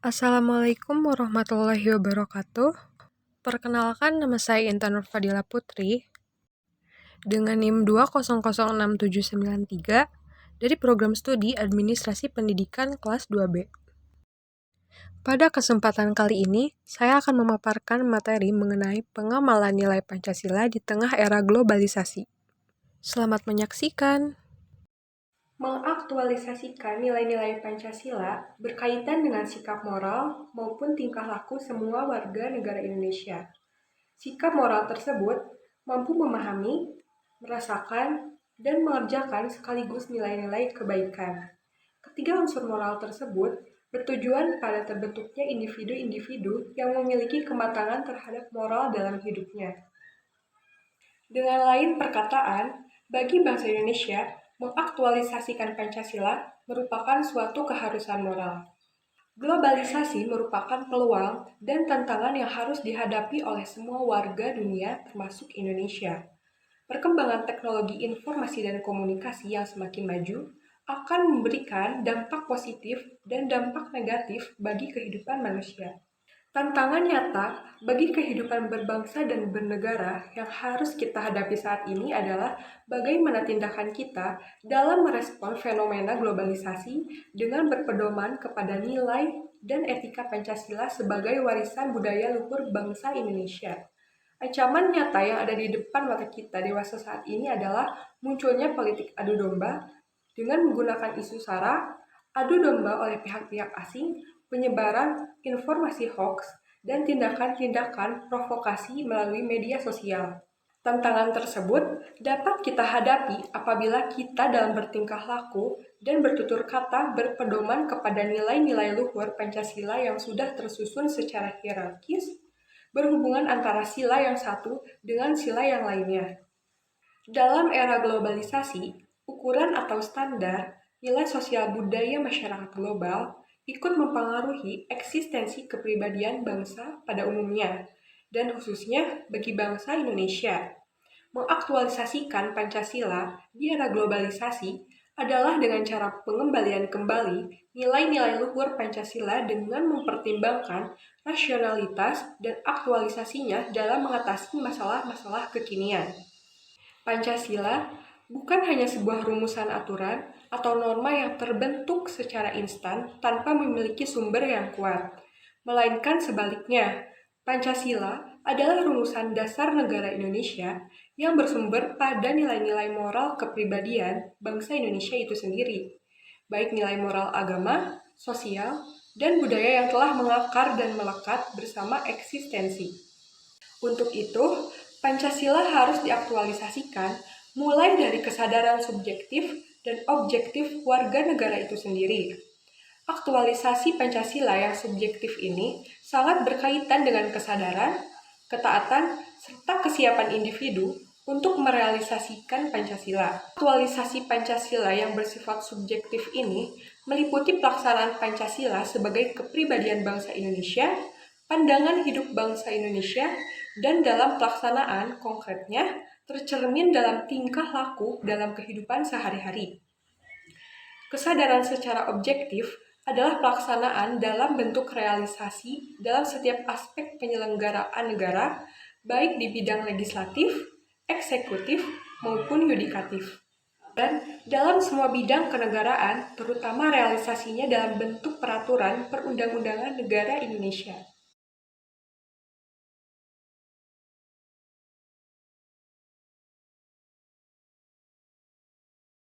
Assalamualaikum warahmatullahi wabarakatuh. Perkenalkan, nama saya Intan Nurfadila Putri dengan NIM 2006793 dari Program Studi Administrasi Pendidikan kelas 2B. Pada kesempatan kali ini, saya akan memaparkan materi mengenai pengamalan nilai Pancasila di tengah era globalisasi. Selamat menyaksikan. Mengaktualisasikan nilai-nilai Pancasila berkaitan dengan sikap moral maupun tingkah laku semua warga negara Indonesia. Sikap moral tersebut mampu memahami, merasakan, dan mengerjakan sekaligus nilai-nilai kebaikan. Ketiga unsur moral tersebut bertujuan pada terbentuknya individu-individu yang memiliki kematangan terhadap moral dalam hidupnya. Dengan lain perkataan, bagi bangsa Indonesia, mengaktualisasikan Pancasila merupakan suatu keharusan moral. Globalisasi merupakan peluang dan tantangan yang harus dihadapi oleh semua warga dunia termasuk Indonesia. Perkembangan teknologi informasi dan komunikasi yang semakin maju akan memberikan dampak positif dan dampak negatif bagi kehidupan manusia. Tantangan nyata bagi kehidupan berbangsa dan bernegara yang harus kita hadapi saat ini adalah bagaimana tindakan kita dalam merespon fenomena globalisasi dengan berpedoman kepada nilai dan etika Pancasila sebagai warisan budaya luhur bangsa Indonesia. Ancaman nyata yang ada di depan mata kita dewasa saat ini adalah munculnya politik adu domba dengan menggunakan isu SARA, adu domba oleh pihak-pihak asing, penyebaran informasi hoax, dan tindakan-tindakan provokasi melalui media sosial. Tantangan tersebut dapat kita hadapi apabila kita dalam bertingkah laku dan bertutur kata berpedoman kepada nilai-nilai luhur Pancasila yang sudah tersusun secara hierarkis, berhubungan antara sila yang satu dengan sila yang lainnya. Dalam era globalisasi, ukuran atau standar nilai sosial budaya masyarakat global ikut mempengaruhi eksistensi kepribadian bangsa pada umumnya, dan khususnya bagi bangsa Indonesia. Mengaktualisasikan Pancasila di era globalisasi adalah dengan cara pengembalian kembali nilai-nilai luhur Pancasila dengan mempertimbangkan rasionalitas dan aktualisasinya dalam mengatasi masalah-masalah kekinian. Pancasila bukan hanya sebuah rumusan aturan atau norma yang terbentuk secara instan tanpa memiliki sumber yang kuat, melainkan sebaliknya. Pancasila adalah rumusan dasar negara Indonesia yang bersumber pada nilai-nilai moral kepribadian bangsa Indonesia itu sendiri, baik nilai moral agama, sosial, dan budaya yang telah mengakar dan melekat bersama eksistensi. Untuk itu, Pancasila harus diaktualisasikan mulai dari kesadaran subjektif dan objektif warga negara itu sendiri. Aktualisasi Pancasila yang subjektif ini sangat berkaitan dengan kesadaran, ketaatan, serta kesiapan individu untuk merealisasikan Pancasila. Aktualisasi Pancasila yang bersifat subjektif ini meliputi pelaksanaan Pancasila sebagai kepribadian bangsa Indonesia, pandangan hidup bangsa Indonesia, dan dalam pelaksanaan konkretnya tercermin dalam tingkah laku dalam kehidupan sehari-hari. Kesadaran secara objektif adalah pelaksanaan dalam bentuk realisasi dalam setiap aspek penyelenggaraan negara, baik di bidang legislatif, eksekutif, maupun yudikatif. Dan dalam semua bidang kenegaraan, terutama realisasinya dalam bentuk peraturan perundang-undangan negara Indonesia.